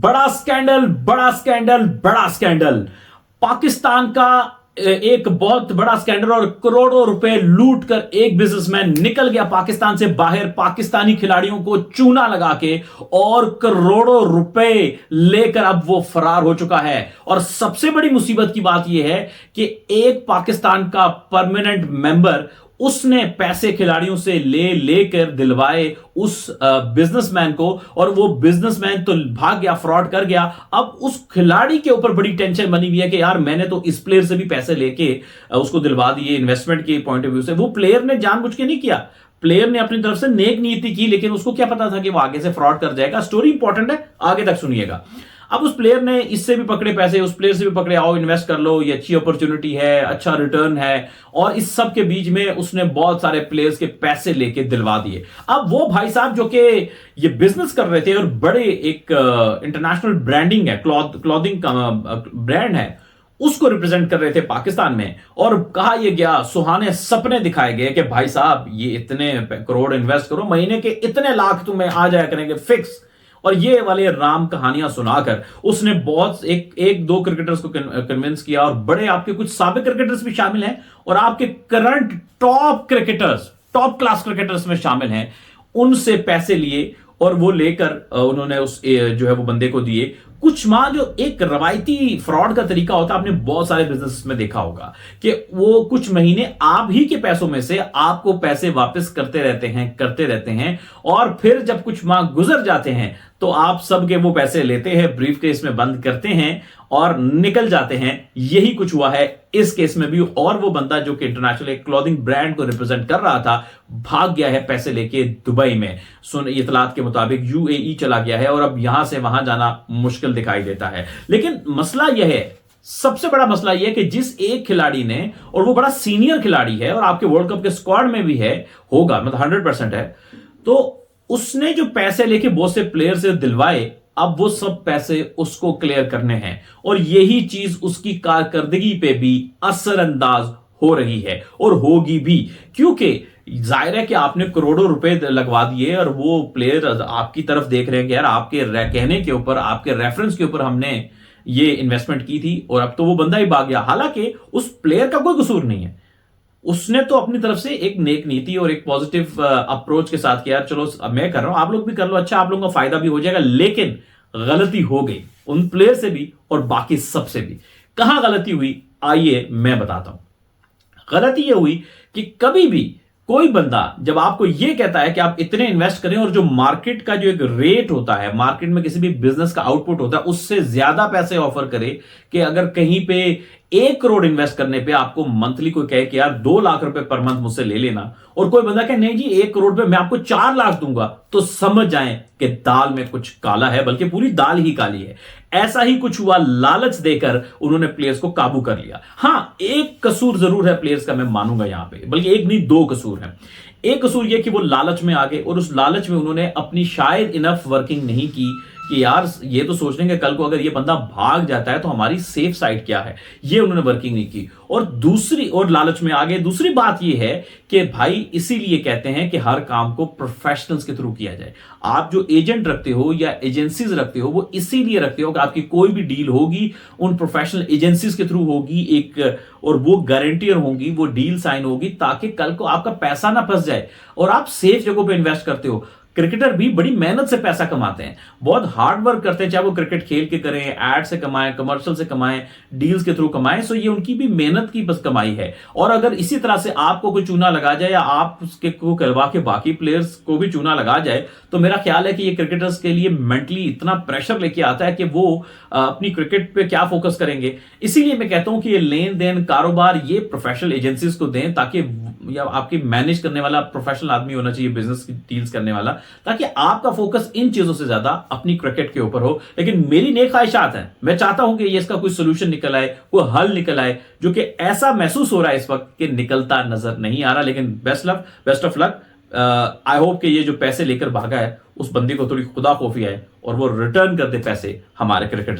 बड़ा स्कैंडल, बड़ा स्कैंडल, बड़ा स्कैंडल। पाकिस्तान का एक बहुत बड़ा स्कैंडल और करोड़ों रुपए लूट कर एक बिजनेसमैन निकल गया पाकिस्तान से बाहर, पाकिस्तानी खिलाड़ियों को चूना लगा के, और करोड़ों रुपए लेकर अब वो फरार हो चुका है। और सबसे बड़ी मुसीबत की बात यह है कि एक पाकिस्तान का परमानेंट मेंबर, उसने पैसे खिलाड़ियों से लेकर दिलवाए उस बिजनेसमैन को, और वो बिजनेसमैन तो भाग गया, फ्रॉड कर गया। अब उस खिलाड़ी के ऊपर बड़ी टेंशन बनी हुई है कि यार मैंने तो इस प्लेयर से भी पैसे लेके उसको दिलवा दिए। इन्वेस्टमेंट के पॉइंट ऑफ व्यू से वो प्लेयर ने जानबूझ के नहीं किया, प्लेयर ने अपनी तरफ से नेक नीति की, लेकिन उसको क्या पता था कि वो आगे से फ्रॉड कर जाएगा। स्टोरी इंपॉर्टेंट है, आगे तक सुनिएगा। अब उस प्लेयर ने इससे भी पकड़े पैसे, उस प्लेयर से भी पकड़े, आओ इन्वेस्ट कर लो, ये अच्छी अपॉर्चुनिटी है, अच्छा रिटर्न है, और इस सब के बीच में उसने बहुत सारे प्लेयर्स के पैसे लेके दिलवा दिए। अब वो भाई साहब जो कि ये बिजनेस कर रहे थे और बड़े एक इंटरनेशनल ब्रांडिंग है, क्लॉथिंग का ब्रांड है, उसको रिप्रेजेंट कर रहे थे पाकिस्तान में, और कहा यह गया, सुहाने सपने दिखाए गए कि भाई साहब ये इतने करोड़ इन्वेस्ट करो, महीने के इतने लाख तुम्हें आ जाया करेंगे फिक्स। और ये वाले राम कहानियां सुनाकर उसने बहुत एक दो क्रिकेटर्स को कन्विंस किया, और बड़े आपके कुछ साबिक क्रिकेटर्स भी शामिल हैं, और आपके current top cricketers, top class cricketers में शामिल हैं, उनसे पैसे लिए, और वो लेकर उन्होंने उस जो है वो बंदे को दिए। कुछ माह जो एक रवायती फ्रॉड का तरीका होता है, आपने बहुत सारे बिजनेस में देखा होगा कि वो कुछ महीने आप ही के पैसों में से आपको पैसे वापस करते रहते हैं, और फिर जब कुछ माह गुजर जाते हैं तो आप सबके वो पैसे लेते हैं, ब्रीफ केस में बंद करते हैं और निकल जाते हैं। यही कुछ हुआ है इस केस में भी, और वो बंदा जो कि इंटरनेशनल क्लॉथिंग ब्रांड को रिप्रेजेंट कर रहा था, भाग गया है पैसे लेके दुबई में। सुन इतलात के मुताबिक यूएई चला गया है, और अब यहां से वहां जाना मुश्किल दिखाई देता है। लेकिन मसला यह है, सबसे बड़ा मसला यह है कि जिस एक खिलाड़ी ने, और वो बड़ा सीनियर खिलाड़ी है और आपके वर्ल्ड कप के स्क्वाड में भी है, होगा मतलब 100% है, तो उसने जो पैसे लेके बहुत से प्लेयर से दिलवाए, अब वो सब पैसे उसको क्लियर करने हैं, और यही चीज उसकी कारकर्दगी पे भी असरअंदाज हो रही है, और होगी भी, क्योंकि जाहिर है कि आपने करोड़ों रुपए लगवा दिए, और वो प्लेयर आपकी तरफ देख रहे हैं कि यार आपके कहने के ऊपर, आपके रेफरेंस के ऊपर हमने ये इन्वेस्टमेंट की थी, और अब तो वो बंदा ही भाग गया। हालांकि उस प्लेयर का कोई कसूर नहीं है, उसने तो अपनी तरफ से एक नेक नीति और एक पॉजिटिव अप्रोच के साथ किया, चलो अब मैं कर रहा हूं, आप लोग भी कर लो, अच्छा आप लोगों का फायदा भी हो जाएगा। लेकिन गलती हो गई उन प्लेयर से भी और बाकी सबसे भी। कहां गलती हुई आइए मैं बताता हूं। गलती यह हुई कि कभी भी कोई बंदा जब आपको यह कहता है कि आप इतने इन्वेस्ट करें, और जो मार्केट का जो एक रेट होता है, मार्केट में किसी भी बिजनेस का आउटपुट होता है, उससे ज्यादा पैसे ऑफर करे, कि अगर कहीं पे 1 करोड़ इन्वेस्ट करने पे आपको मंथली कोई कहे कि यार 2 लाख रुपए पर मंथ मुझसे ले लेना, और कोई बंदा कहे नहीं जी 1 करोड़ पे मैं आपको 4 लाख दूंगा, तो समझ जाएं कि दाल में कुछ काला है, बल्कि पूरी दाल ही काली है। ऐसा ही कुछ हुआ, लालच देकर उन्होंने प्लेयर्स को काबू कर लिया। हां, एक कसूर जरूर है प्लेयर्स का, मैं मानूंगा यहां पे, बल्कि एक नहीं 2 कसूर है। एक कसूर यह कि वो लालच में आ गए, और उस लालच में उन्होंने अपनी शायद इनफ वर्किंग नहीं की कि यार ये तो सोच लेंगे कल को अगर ये बंदा भाग जाता है तो हमारी सेफ साइड क्या है, ये उन्होंने वर्किंग नहीं की, और लालच में आ गए। दूसरी बात ये है कि भाई इसीलिए कहते हैं कि हर काम को प्रोफेशनल्स के थ्रू किया जाए। आप जो एजेंट रखते हो या एजेंसीज रखते हो, वो इसीलिए रखते हो कि आपकी कोई भी डील होगी उन प्रोफेशनल एजेंसीज के थ्रू होगी एक, और वो गारंटियर होंगी, वो डील साइन होगी, ताकि कल को आपका पैसा ना फंस जाए, और आप सेफ जगहों पे इन्वेस्ट करते हो। क्रिकेटर भी बड़ी मेहनत से पैसा कमाते हैं, बहुत हार्ड वर्क करते हैं, चाहे वो क्रिकेट खेल के करें, एड से कमाएं, कमर्शियल से कमाएं, डील्स के थ्रू कमाएं, सो ये उनकी भी मेहनत की बस कमाई है। और अगर इसी तरह से आपको कोई चूना लगा जाए, या आप उसके को करवा के बाकी प्लेयर्स को भी चूना लगा जाए, तो मेरा ख्याल है कि ये क्रिकेटर्स के लिए मेंटली इतना प्रेशर लेके आता है कि वो अपनी क्रिकेट पे क्या फोकस करेंगे। इसीलिए मैं कहता हूं कि ये लेन देन कारोबार ये प्रोफेशनल एजेंसीज को दें, ताकि या आपकी मैनेज करने वाला प्रोफेशनल आदमी होना चाहिए बिजनेस की डील्स करने वाला, ताकि आपका फोकस इन चीजों से ज्यादा अपनी क्रिकेट के ऊपर हो। लेकिन मेरी नेक ख्वाहिशात हैं, मैं चाहता हूं कि ये इसका कोई सोल्यूशन निकल आए, कोई हल निकल आए, जो कि ऐसा महसूस हो रहा है इस वक्त कि निकलता नजर नहीं आ रहा। लेकिन best of luck. I hope कि ये जो पैसे लेकर भागा है उस बंदी को थोड़ी खुदा खौफी आए और वो रिटर्न कर दे पैसे हमारे क्रिकेटर।